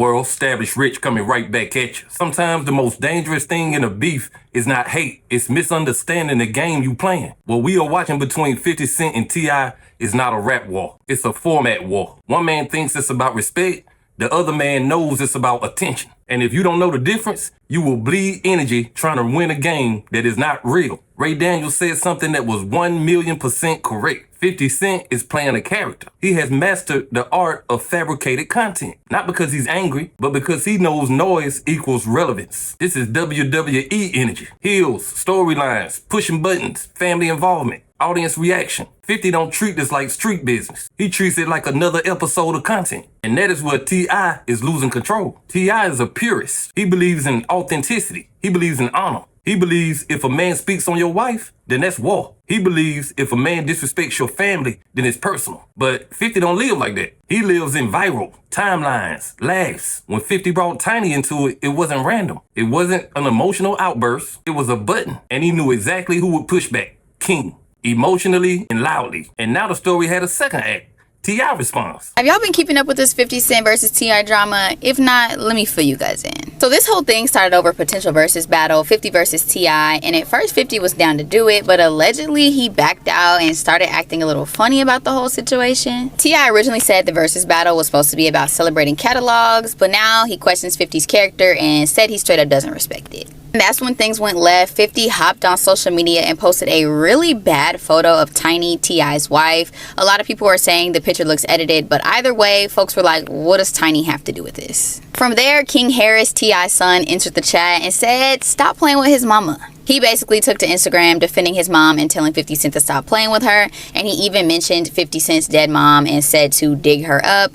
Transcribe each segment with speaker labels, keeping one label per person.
Speaker 1: world? Established Rich coming right back at you. Sometimes the most dangerous thing in a beef is not hate, it's misunderstanding the game you playing. What we are watching between 50 Cent and T.I. is not a rap war, it's a format war. One man thinks it's about respect, the other man knows it's about attention. And if you don't know the difference, you will bleed energy trying to win a game that is not real. Ray Daniels said something that was 1,000,000% correct. 50 Cent is playing a character. He has mastered the art of fabricated content. Not because he's angry, but because he knows noise equals relevance. This is WWE energy. Heels, storylines, pushing buttons, family involvement, audience reaction. 50 don't treat this like street business. He treats it like another episode of content. And that is where T.I. is losing control. T.I. is a purist. He believes in authenticity. He believes in honor. He believes if a man speaks on your wife, then that's war. He believes if a man disrespects your family, then it's personal. But 50 don't live like that. He lives in viral, timelines, laughs. When 50 brought Tiny into it, it wasn't random. It wasn't an emotional outburst. It was a button. And he knew exactly who would push back. King. Emotionally and loudly. And now the story had a second act. T.I. responds.
Speaker 2: Have y'all been keeping up with this 50 Cent versus T.I. drama? If not, let me fill you guys in. So this whole thing started over a potential versus battle, 50 versus T.I. And at first 50 was down to do it, but allegedly he backed out and started acting a little funny about the whole situation. T.I. originally said the versus battle was supposed to be about celebrating catalogs, but now he questions 50's character and said he straight up doesn't respect it. And that's when things went left. 50 hopped on social media and posted a really bad photo of Tiny, T.I.'s wife. A lot of people are saying the picture looks edited, but either way, folks were like, what does Tiny have to do with this? From there, King Harris, T.I.'s son, entered the chat and said, stop playing with his mama. He basically took to Instagram defending his mom and telling 50 Cent to stop playing with her. And he even mentioned 50 Cent's dead mom and said to dig her up.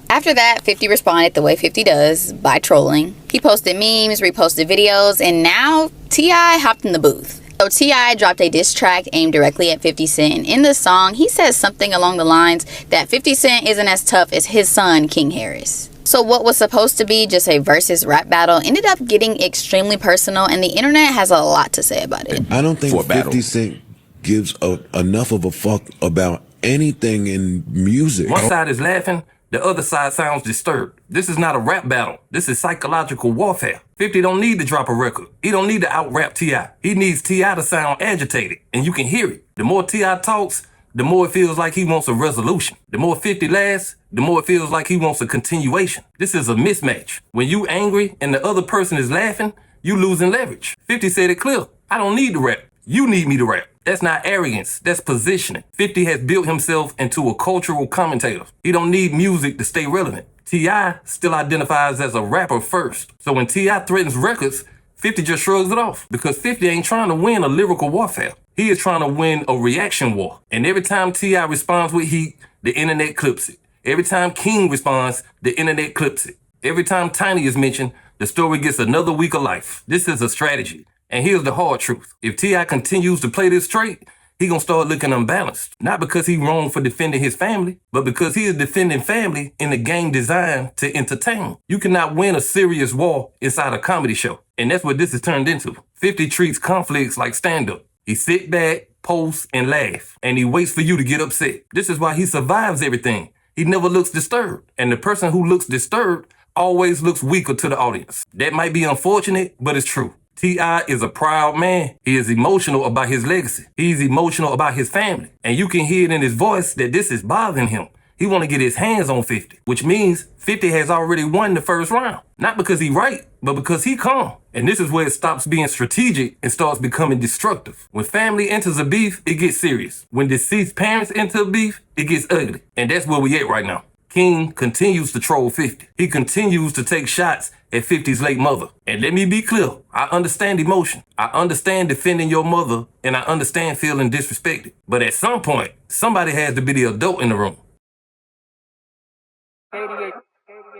Speaker 2: After that, 50 responded the way 50 does, by trolling. He posted memes, reposted videos, and now T.I. hopped in the booth. So T.I. dropped a diss track aimed directly at 50 Cent, and in the song, he says something along the lines that 50 Cent isn't as tough as his son, King Harris. So what was supposed to be just a versus rap battle ended up getting extremely personal, and the internet has a lot to say about it.
Speaker 3: I don't think 50 Cent gives enough of a fuck about anything in music.
Speaker 1: One side is laughing, the other side sounds disturbed. This is not a rap battle. This is psychological warfare. 50 don't need to drop a record. He don't need to out-rap T.I. He needs T.I. to sound agitated, and you can hear it. The more T.I. talks, the more it feels like he wants a resolution. The more 50 laughs, the more it feels like he wants a continuation. This is a mismatch. When you angry and the other person is laughing, you losing leverage. 50 said it clear. I don't need to rap. You need me to rap. That's not arrogance, that's positioning. 50 has built himself into a cultural commentator. He don't need music to stay relevant. T.I. still identifies as a rapper first. So when T.I. threatens records, 50 just shrugs it off. Because 50 ain't trying to win a lyrical warfare. He is trying to win a reaction war. And every time T.I. responds with heat, the internet clips it. Every time King responds, the internet clips it. Every time Tiny is mentioned, the story gets another week of life. This is a strategy. And here's the hard truth. If T.I. continues to play this straight, he gonna start looking unbalanced. Not because he wrong for defending his family, but because he is defending family in a game designed to entertain. You cannot win a serious war inside a comedy show. And that's what this has turned into. 50 treats conflicts like stand-up. He sit back, post, and laugh. And he waits for you to get upset. This is why he survives everything. He never looks disturbed. And the person who looks disturbed always looks weaker to the audience. That might be unfortunate, but it's true. T.I. is a proud man. He is emotional about his legacy. He's emotional about his family. And you can hear it in his voice that this is bothering him. He want to get his hands on 50, which means 50 has already won the first round. Not because he right, but because he calm. And this is where it stops being strategic and starts becoming destructive. When family enters a beef, it gets serious. When deceased parents enter a beef, it gets ugly. And that's where we at right now. King continues to troll 50. He continues to take shots at 50's late mother. And let me be clear, I understand emotion. I understand defending your mother, and I understand feeling disrespected. But at some point, somebody has to be the adult in the room.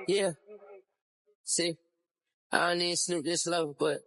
Speaker 4: Yeah. See, I don't need Snoop this low, but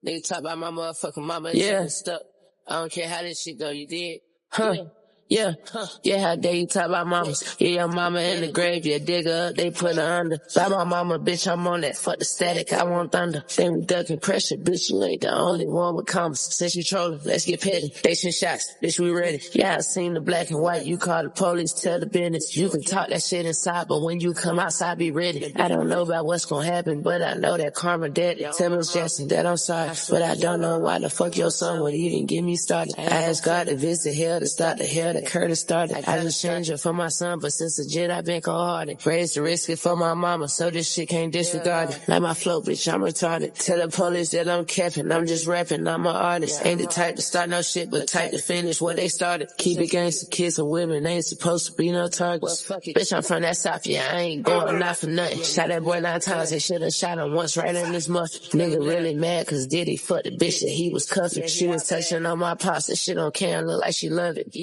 Speaker 4: nigga talk about my motherfucking mama and stuck. I don't care how this shit go, you did? Huh? Yeah, yeah, how dare you talk about mamas? Yeah, your mama in the grave, yeah, dig her up, they put her under. By my mama, bitch, I'm on that, fuck the static, I want thunder. Then we ducking pressure, bitch, you ain't the only one with commas. Since you trolling, let's get petty. They send shots, bitch, we ready. Yeah, I seen the black and white, you call the police, tell the business. You can talk that shit inside, but when you come outside, be ready. I don't know about what's gonna happen, but I know that karma dead. Tell Miss Jackson that I'm sorry, but I don't know why the fuck your son would even get me started. I asked God to visit hell to stop the hell that Curtis started. I just changed it for my son, but since the jet, I've been cold-hearted. Raised the risk it for my mama, so this shit can't disregard it. Like my flow, bitch, I'm retarded. Tell the police that I'm capping, I'm just rapping, I'm an artist. Ain't the type to start no shit, but type to finish what they started. Keep it gangsta, kids and women, ain't supposed to be no targets. Bitch, I'm from that south, yeah, I ain't going not for nothing. Shot that boy 9 times, they should've shot him once right in his mouth. Nigga really mad, cause Diddy fucked the bitch that he was cuffing. She was touching on my pops, that shit on cam, look like she loved it.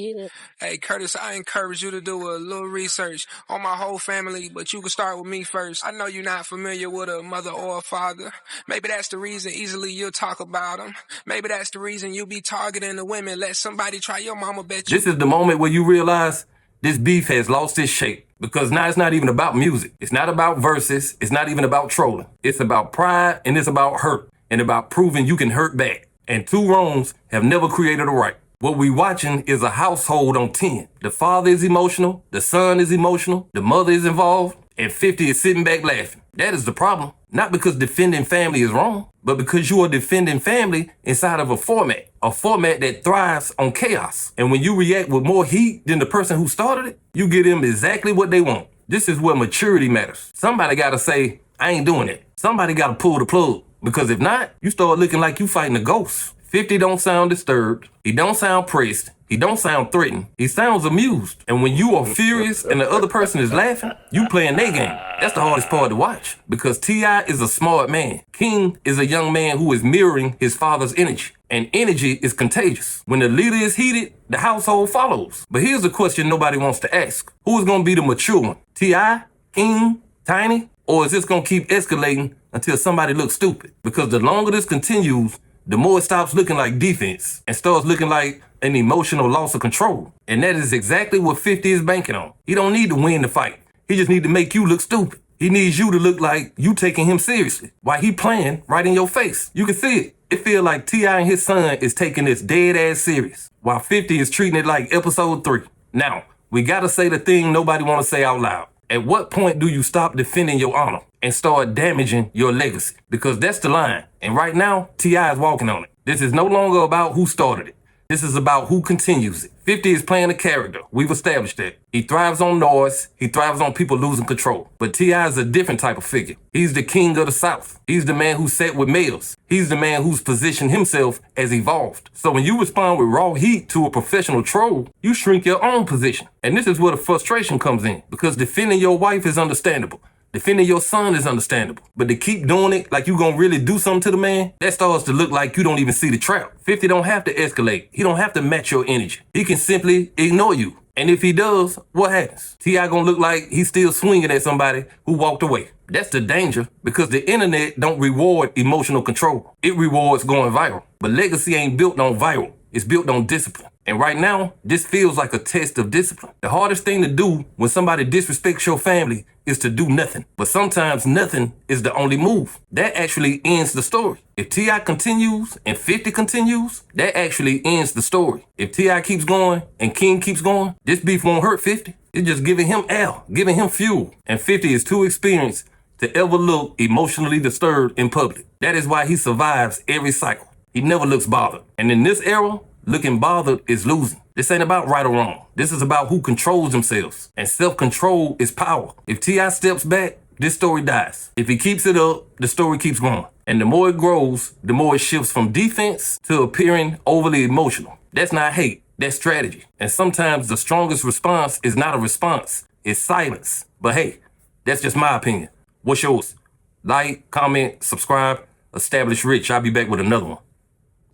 Speaker 5: Hey, Curtis, I encourage you to do a little research on my whole family, but you can start with me first. I know you're not familiar with a mother or a father. Maybe that's the reason easily you'll talk about them. Maybe that's the reason you be targeting the women. Let somebody try your mama, bet you.
Speaker 1: This is the moment where you realize this beef has lost its shape. Because now it's not even about music. It's not about verses. It's not even about trolling. It's about pride and it's about hurt. And about proving you can hurt back. And two wrongs have never created a right. What we watching is a household on 10. The father is emotional, the son is emotional, the mother is involved, and 50 is sitting back laughing. That is the problem. Not because defending family is wrong, but because you are defending family inside of a format that thrives on chaos. And when you react with more heat than the person who started it, you get them exactly what they want. This is where maturity matters. Somebody gotta say, I ain't doing it. Somebody gotta pull the plug. Because if not, you start looking like you fighting a ghost. 50 don't sound disturbed. He don't sound pressed. He don't sound threatened. He sounds amused. And when you are furious and the other person is laughing, you playing their game. That's the hardest part to watch. Because T.I. is a smart man. King is a young man who is mirroring his father's energy. And energy is contagious. When the leader is heated, the household follows. But here's a question nobody wants to ask. Who is going to be the mature one? T.I., King, Tiny? Or is this going to keep escalating until somebody looks stupid? Because the longer this continues, the more it stops looking like defense and starts looking like an emotional loss of control. And that is exactly what 50 is banking on. He don't need to win the fight. He just need to make you look stupid. He needs you to look like you taking him seriously while he playing right in your face. You can see it. It feel like T.I. and his son is taking this dead ass serious while 50 is treating it like episode 3. Now, we gotta say the thing nobody wanna say out loud. At what point do you stop defending your honor and start damaging your legacy? Because that's the line. And right now, T.I. is walking on it. This is no longer about who started it. This is about who continues it. 50 is playing a character. We've established that. He thrives on noise. He thrives on people losing control. But T.I. is a different type of figure. He's the king of the South. He's the man who sat with males. He's the man who's positioned himself as evolved. So when you respond with raw heat to a professional troll, you shrink your own position. And this is where the frustration comes in. Because defending your wife is understandable. Defending your son is understandable. But to keep doing it like you gonna really do something to the man, that starts to look like you don't even see the trap. 50 don't have to escalate. He don't have to match your energy. He can simply ignore you. And if he does, what happens? T.I. gonna look like he's still swinging at somebody who walked away. That's the danger, because the internet don't reward emotional control. It rewards going viral. But legacy ain't built on viral. It's built on discipline. And right now, this feels like a test of discipline. The hardest thing to do when somebody disrespects your family is to do nothing. But sometimes nothing is the only move. That actually ends the story. If T.I. continues and 50 continues, that actually ends the story. If T.I. keeps going and King keeps going, this beef won't hurt 50. It's just giving him air, giving him fuel. And 50 is too experienced to ever look emotionally disturbed in public. That is why he survives every cycle. He never looks bothered. And in this era, looking bothered is losing. This ain't about right or wrong. This is about who controls themselves. And self-control is power. If T.I. steps back, this story dies. If he keeps it up, the story keeps going. And the more it grows, the more it shifts from defense to appearing overly emotional. That's not hate, that's strategy. And sometimes the strongest response is not a response, it's silence. But hey, that's just my opinion. What's yours? Like, comment, subscribe, establish rich. I'll be back with another one.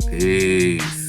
Speaker 1: Peace.